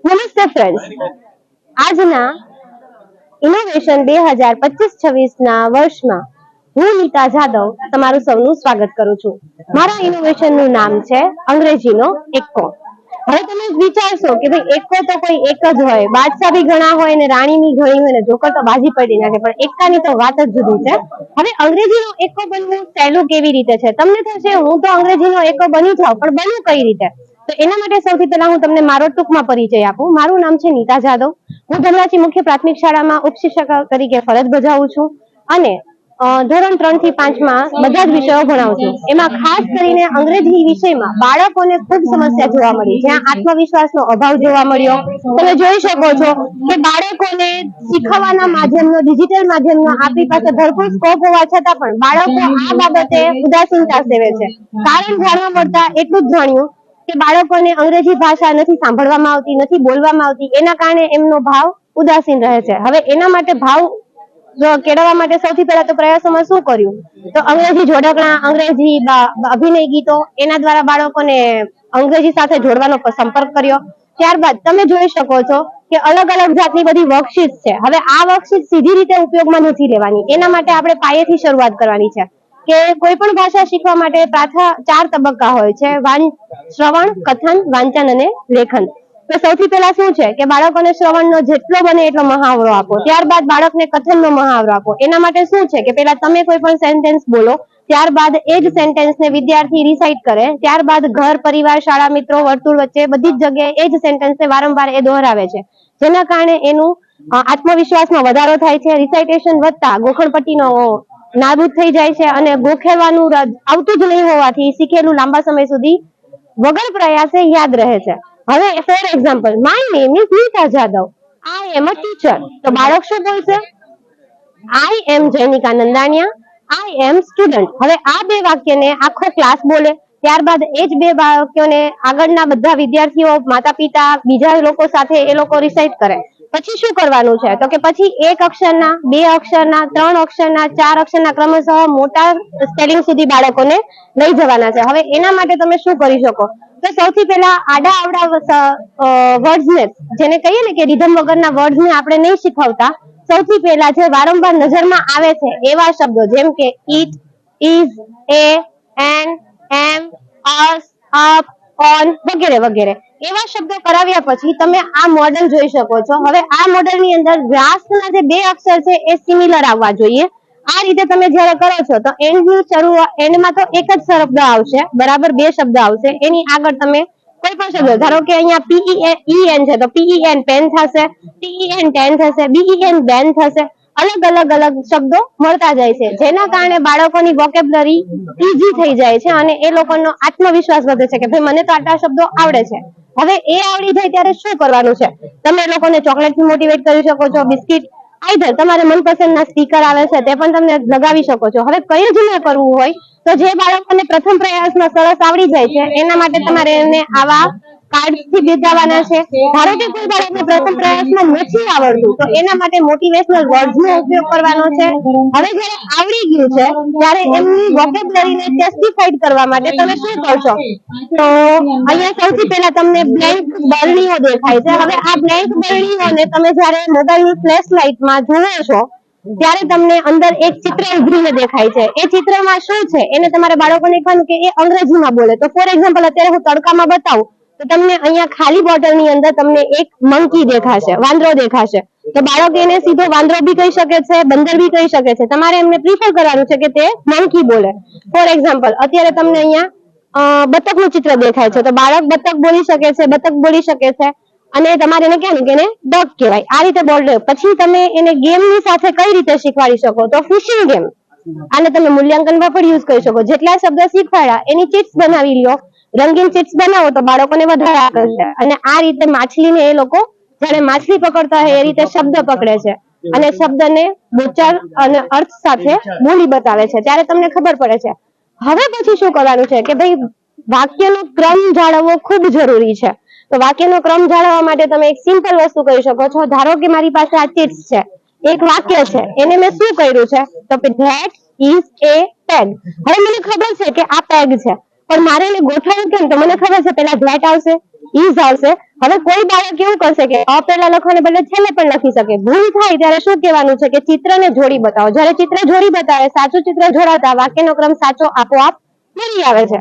નમસ્તે ફ્રેન્ડ્સ, આજના ઇનોવેશન 2025-26 ના વર્ષમાં હું નીતા જાદવ તમારું સૌનું સ્વાગત કરું છું. મારા ઇનોવેશન નું નામ છે અંગ્રેજીનો એક્કો. હવે તમે વિચારશો કે ભાઈ એક્કો તો કોઈ એક જ હોય, બાદશાહ બી ઘણા હોય ને રાણીની ઘણી હોય ને જોકર તો બાજી પડી નાખે, પણ એક્કાની તો વાત જ જુદી છે. હવે અંગ્રેજીનો એક્કો બનવું સહેલું કેવી રીતે છે? તમને થશે હું તો અંગ્રેજીનો એક્કો બની જાઉં, પણ બનવું કઈ રીતે? તો એના માટે સૌથી પહેલા હું તમને મારો ટૂંકમાં પરિચય આપું. મારું નામ છે નીતા જાદવ. હું ધનરાજી મુખ્ય પ્રાથમિક શાળામાં ઉપશિક્ષક તરીકે ફરજ બજાવું છું અને ધોરણ 3 થી 5 માં બધા જ વિષયો ભણાવું છું. એમાં ખાસ કરીને અંગ્રેજી વિષયમાં બાળકોને ખૂબ સમસ્યા જોવા મળી, જ્યાં આત્મવિશ્વાસનો અભાવ જોવા મળ્યો. તમે જોઈ શકો છો કે બાળકોને શીખવવાના માધ્યમનો, ડિજિટલ માધ્યમનો આપણી પાસે ભરપૂર સ્કોપ હોવા છતાં પણ બાળકો આ બાબતે ઉદાસીનતા સેવે છે. કારણ જાણવા મળતા એટલું જ જાણ્યું કે બાળકોને અંગ્રેજી ભાષા નથી સાંભળવામાં આવતી, નથી બોલવામાં આવતી, એના કારણે એમનો ભાવ ઉદાસીન રહે છે. હવે એના માટે ભાવ કેળવવા માટે સૌથી પહેલા તો પ્રયાસોમાં શું કર્યું? તો અંગ્રેજી જોડકણા, અંગ્રેજી અભિનય ગીતો, એના દ્વારા બાળકોને અંગ્રેજી સાથે જોડવાનો સંપર્ક કર્યો. ત્યારબાદ તમે જોઈ શકો છો કે અલગ અલગ જાતની બધી વર્કશીટ છે. હવે આ વર્કશીટ સીધી રીતે ઉપયોગમાં નથી લેવાની, એના માટે આપણે પાયેથી શરૂઆત કરવાની છે. કે કોઈ પણ ભાષા શીખવા માટે 4 તબક્કા હોય છે: શ્રવણ, કથન, વાંચન અને લેખન. તો સૌથી પહેલા શું છે કે બાળકોને શ્રવણનો જેટલો બને એટલો મહાવરો આપો. ત્યારબાદ બાળકને કથનનો મહાવરો આપો. એના માટે શું છે કે પહેલા તમે કોઈ પણ સેન્ટેન્સ બોલો, ત્યારબાદ એ જ સેન્ટેન્સને વિદ્યાર્થી રિસાઇટ કરે, ત્યારબાદ ઘર, પરિવાર, શાળા, મિત્રો, વર્તુળ વચ્ચે બધી જ જગ્યાએ એ જ સેન્ટેન્સને વારંવાર એ દોહરાવે છે, જેના કારણે એનું આત્મવિશ્વાસમાં વધારો થાય છે. રિસાઇટેશન વધતા ગોખણપટ્ટીનો નાબૂદ થઈ જાય છે અને ગોખેવાનું આવતું જ નહીં હોવાથી શીખેલું લાંબા સમય સુધી વગર પ્રયાસે યાદ રહે છે. હવે for example, my name is Nita Jadav, I am a teacher. તો બાળક શું બોલશે? I am Jainika Nandaniya, I am student. હવે આ 2 વાક્યને આખો ક્લાસ બોલે, ત્યારબાદ એ જ 2 વાક્યોને આગળના બધા વિદ્યાર્થીઓ, માતા પિતા, બીજા લોકો સાથે એ લોકો રિસાઇટ કરે. પછી શું કરવાનું છે? તો કે પછી 1 અક્ષરના, 2 અક્ષરના, 3 અક્ષરના, 4 અક્ષરના ક્રમશઃ મોટા સ્પેલિંગ સુધી બાળકોને લઈ જવાના છે. હવે એના માટે તમે શું કરી શકો? તો સૌથી પહેલા આડા આવડા વર્ડ્સને, જેને કહીએ ને કે રિધમ વગરના વર્ડ્સને આપણે નહીં શીખવતા, સૌથી પહેલા જે વારંવાર નજરમાં આવે છે એવા શબ્દો, જેમ કે it, is, a, an, am, us, up, on વગેરે વગેરે એવા શબ્દો કરાવ્યા પછી તમે આ મોડેલ જોઈ શકો છો. હવે આ મોડેલની અંદર વ્યાસના જે 2 અક્ષર છે એ સિમિલર આવવા જોઈએ. આ રીતે તમે જ્યારે કરો છો તો એન્ડમાં તો એક જ શબ્દ આવશે, બરાબર 2 શબ્દ આવશે. એની આગળ તમે કોઈ પણ શબ્દ, ધારો કે અહીંયા PEN છે તો PEN પેન થશે, TEN ટેન થશે, BEN બેન થશે. અલગ અલગ શબ્દો મળતા જાય છે, જેના કારણે બાળકોની વોકેબ્યુલરી ઈઝી થઈ જાય છે અને એ લોકોનો આત્મવિશ્વાસ વધે છે કે ભાઈ મને તો આટલા શબ્દો આવડે છે. હવે એ આવડી જાય ત્યારે શું કરવાનું છે? તમે લોકોને ચોકલેટથી મોટિવેટ કરી શકો છો, બિસ્કિટ, આઈધર તમારે મનપસંદના સ્ટીકર આવે છે તે પણ તમે લગાવી શકો છો. હવે કઈ જ ન કરવું હોય તો જે બાળકોને પ્રથમ પ્રયાસમાં સરસ આવડી જાય છે એના માટે તમારે એને આવા કાર્ડથી બિરદાવવાના છે. ધારો કે કોઈ બાળકને પ્રથમ પ્રયાસમાં નથી આવડતું તો એના માટે મોટિવેશનલ વર્ડ્સનો ઉપયોગ કરવાનો છે. હવે જ્યારે આવડી ગયું છે ત્યારે એમની વોકેબ્યુલરીને ટેસ્ટિફાઈડ કરવા માટે તમે શું કરશો? તો અહીંયા સૌથી પહેલા તમને બ્લેન્ક બરણીઓ દેખાય છે. હવે આ બ્લેન્ક બરણીઓને તમે જ્યારે મોબાઈલની ફ્લેશ લાઇટમાં જુઓ છો ત્યારે તમને અંદર એક ચિત્ર ઉભરીને દેખાય છે. એ ચિત્રમાં શું છે એને તમારે બાળકોને કહેવાનું કે એ અંગ્રેજીમાં બોલે. તો ફોર એક્ઝામ્પલ અત્યારે હું તડકામાં બતાવું તો તમને અહીંયા ખાલી બોટલની અંદર તમને એક મંકી દેખાશે, વાંદરો દેખાશે. તો બાળક એને સીધો વાંદરો બી કહી શકે છે, બંદર બી કહી શકે છે. તમારે એમને પ્રિફર કરવાનું છે કે તે મંકી બોલે. ફોર એક્ઝામ્પલ અત્યારે તમને અહીંયા બતકનું ચિત્ર દેખાય છે તો બાળક બતક બોલી શકે છે, બતક બોલી શકે છે અને તમારે એને કહેવાનું કે એને ડક કહેવાય. આ રીતે બોલે. પછી તમે એને ગેમની સાથે કઈ રીતે શીખવાડી શકો? તો ફિશિંગ ગેમ. આને તમે મૂલ્યાંકનમાં પણ યુઝ કરી શકો. જેટલા શબ્દ શીખવાડ્યા એની ચિટ્સ બનાવી લ્યો, રંગીન ચિટ્સ બનાવો તો બાળકોને વધારે આકર્ષે. અને આ રીતે માછલીને એ લોકો જ્યારે માછલી પકડતા હોય એ રીતે શબ્દ પકડે છે અને શબ્દને બોચાર અને અર્થ સાથે બોલી બતાવે છે, ત્યારે તમને ખબર પડે છે. હવે પછી શું કરવાનું છે કે ભાઈ વાક્યનો ક્રમ જાળવવો ખૂબ જરૂરી છે. તો વાક્યનો ક્રમ જાળવવા માટે તમે એક સિમ્પલ વસ્તુ કરી શકો છો. ધારો કે મારી પાસે આ ચિટ્સ છે, એક વાક્ય છે, એને મેં શું કર્યું છે તો ધેટ ઇઝ એ પેગ. હવે મને ખબર છે કે આ પેગ છે પણ મારે એને ગોઠવવું કેમ? તો મને ખબર છે પેલા ધેટ આવશે, ઇઝ આવશે. હવે કોઈ બાળક કેવું કરશે કે અ પેલા લખવાને બદલે છેલ્લે પણ લખી શકે. ભૂલ થાય ત્યારે શું કહેવાનું છે કે ચિત્રને જોડી બતાવો. જ્યારે ચિત્ર જોડી બતાવે, સાચું ચિત્ર જોડાતા વાક્યનો ક્રમ સાચો આપોઆપ મળી આવે છે.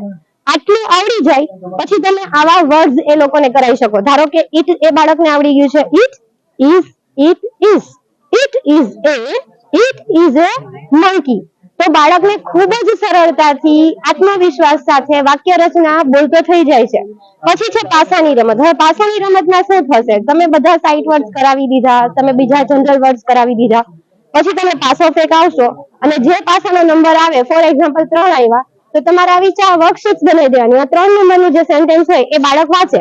આટલું આવડી જાય પછી તમે આવા વર્ડ્સ એ લોકોને કરાવી શકો. ધારો કે ઇટ એ બાળકને આવડી ગયું છે. It is A monkey. તો બાળકને ખૂબ જ સરળતાથી આત્મવિશ્વાસ સાથે વાક્ય રચના બોલતો થઈ જાય છે. પછી છે પાસાની રમત. હવે પાસાની રમતમાં શું થશે? તમે બધા સાઇટ વર્ડ્સ કરાવી દીધા, તમે બીજા જનરલ વર્ડ્સ કરાવી દીધા, પછી તમે પાસો ફેંકાવશો અને જે પાસાનો નંબર આવે, ફોર એક્ઝામ્પલ 3 આવ્યા, તો તમારે આવી વર્કશીટ્સ બનાવી દેવાની. આ 3 નંબરનું જે સેન્ટેન્સ હોય એ બાળક વાંચે,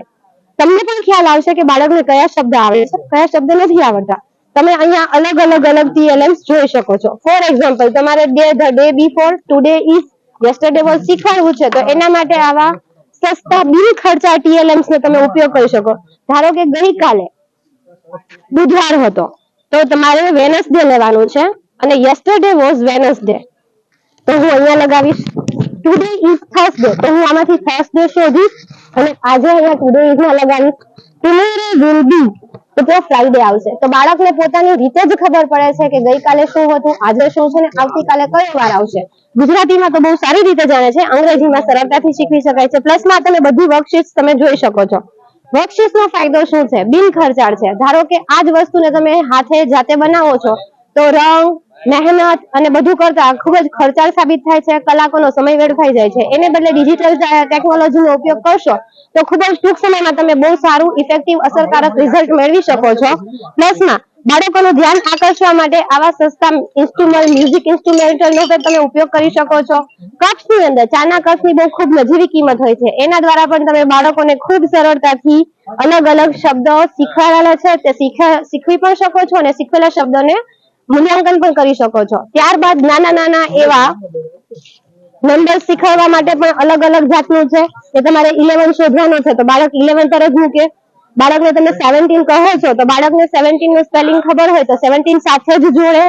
તમને પણ ખ્યાલ આવશે કે બાળકને કયા શબ્દ આવડે છે, કયા શબ્દ નથી આવડતા. તમે અહીંયા અલગ TLMs જોઈ શકો છો. ફોર એક્ઝામ્પલ તમારે the day before, today is, yesterday was શીખવાડવું છે, તો એના માટે આવા સસ્તા બિન ખર્ચા TLMs નો તમે ઉપયોગ કરી શકો. ધારો કે ગઈકાલે બુધવાર હતો, તો તમારે વેનસડે લેવાનું છે અને યસ્ટરડે વોઝ વેનસડે, તો હું અહીંયા લગાવીશ. ટુડે ઇઝ થર્સડે, તો હું આમાંથી થર્સડે શોધીશ અને આજે અહીંયા ટુડે ઇઝ માં લગાવીશ. ટુમોરો વિલ બી, તો ત્યાં ફ્રાઈડે આવશે. તો બાળકને પોતાની રીતે જ ખબર પડે છે કે ગઈકાલે શું હતું, આજે શું છે ને આવતીકાલે કયો વાર આવશે. ગુજરાતીમાં તો બહુ સારી રીતે જાણે છે, અંગ્રેજીમાં સરળતાથી શીખવી શકાય છે. પ્લસમાં તમે બધી વર્કશીટ્સ તમે જોઈ શકો છો. વર્કશીટ્સ નો ફાયદો શું છે? બિન ખર્ચાળ છે. ધારો કે આ જ વસ્તુને તમે હાથે જાતે બનાવો છો તો રંગ, મહેનત અને બધું કરતા ખૂબ જ ખર્ચાળ સાબિત થાય છે, કલાકોનો સમય વેડફાઈ જાય છે. એને બદલે ડિજિટલ ટેકનોલોજીનો ઉપયોગ કરશો તો ખૂબ જ ટૂંક સમયમાં તમે બહુ સારું ઇફેક્ટિવ અસરકારક રિઝલ્ટ મેળવી શકો છો. પ્લસમાં બાળકોનું ધ્યાન આકર્ષવા માટે આવા સસ્તા ઇન્સ્ટ્રુમેન્ટ, મ્યુઝિક ઇન્સ્ટ્રુમેન્ટલનો તમે ઉપયોગ કરી શકો છો. કપ્સની અંદર ચાના કપ્સની બહુ ખૂબ નજીવી કિંમત હોય છે, એના દ્વારા પણ તમે બાળકોને ખૂબ સરળતાથી અલગ શબ્દો શીખવાડેલા છે તે શીખવી પણ શકો છો અને શીખેલા શબ્દોને મૂલ્યાંકન પણ કરી શકો છો. ત્યારબાદ નાના એવા નંબર શીખવવા માટે પણ અલગ જાતનું છે કે તમારે 11 શોધવાનો છે તો બાળક 11 તરત મૂકે. બાળકને તમે 17 કહો છો તો બાળકને 17 નું સ્પેલિંગ ખબર હોય તો 17 સાથે જ જોડે.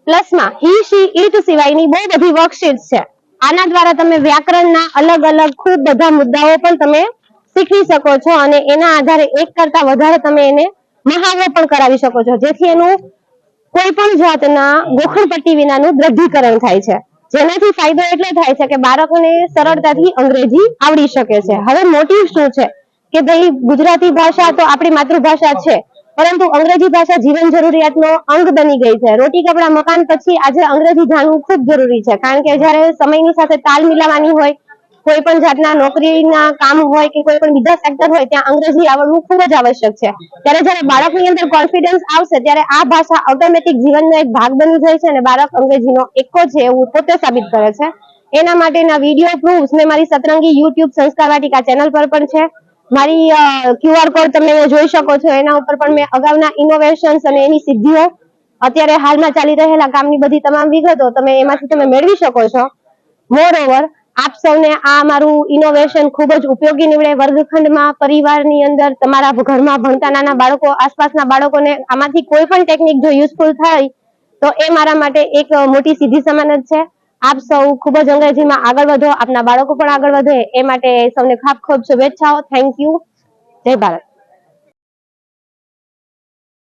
પ્લસમાં હી, શી, ઇટ સિવાયની બહુ બધી વર્કશીટ્સ છે. આના દ્વારા તમે વ્યાકરણના અલગ ખૂબ બધા મુદ્દાઓ પણ તમે શીખી શકો છો અને એના આધારે એક કરતા વધારે તમે એને મહાવરો પણ કરાવી શકો છો, જેથી એનું કોઈ પણ જાતના ગોખણપટ્ટી વિનાનું દ્રઢીકરણ થાય છે. જેનાથી ફાયદો એટલે થાય છે કે બાળકોને સરળતાથી અંગ્રેજી આવડી શકે છે. હવે મોટિવ શું છે કે ભાઈ ગુજરાતી ભાષા તો આપણી માતૃભાષા છે, પરંતુ અંગ્રેજી ભાષા જીવન જરૂરિયાતનો અંગ બની ગઈ છે. રોટી કપડા મકાન પછી આજે અંગ્રેજી જાણવું ખૂબ જરૂરી છે, કારણ કે જ્યારે સમયની સાથે તાલ મિલાવવાની હોય, કોઈ પણ જાતના નોકરીના કામ હોય કે કોઈ પણ બીજા સેક્ટર હોય ત્યાં અંગ્રેજી આવડવું ખૂબ જ આવશ્યક છે. ત્યારે જ્યારે બાળકની અંદર કોન્ફિડન્સ આવશે ત્યારે આ ભાષા ઓટોમેટિક જીવનનો એક ભાગ બની જાય છે અને બાળક અંગ્રેજીનો એકો છે એવું પોતે સાબિત કરે છે. એના માટેના વિડીયો પ્રૂફ્સ મેં મારી સતરંગી યુટ્યુબ સંસ્કાર વાટિકા ચેનલ પર પણ છે. મારી QR કોડ તમે જોઈ શકો છો, એના ઉપર પણ મેં અગાઉના ઇનોવેશન્સ અને એની સિદ્ધિઓ, અત્યારે હાલમાં ચાલી રહેલા કામની બધી તમામ વિગતો તમે એમાંથી તમે મેળવી શકો છો. મોરઓવર આપ સૌને આ મારું ઇનોવેશન ખૂબ જ ઉપયોગી નીવડે. વર્ગખંડમાં, પરિવારની અંદર, તમારા ઘરમાં ભણતા નાના બાળકો, આસપાસના બાળકોને આમાંથી કોઈ પણ ટેકનિક જો યુઝફુલ થાય તો એ મારા માટે એક મોટી સિદ્ધિ સમાન જ છે. આપ સૌ ખૂબ જ અંગ્રેજીમાં આગળ વધો, આપના બાળકો પણ આગળ વધે એ માટે સૌને ખૂબ શુભેચ્છાઓ. Thank you. જય ભારત.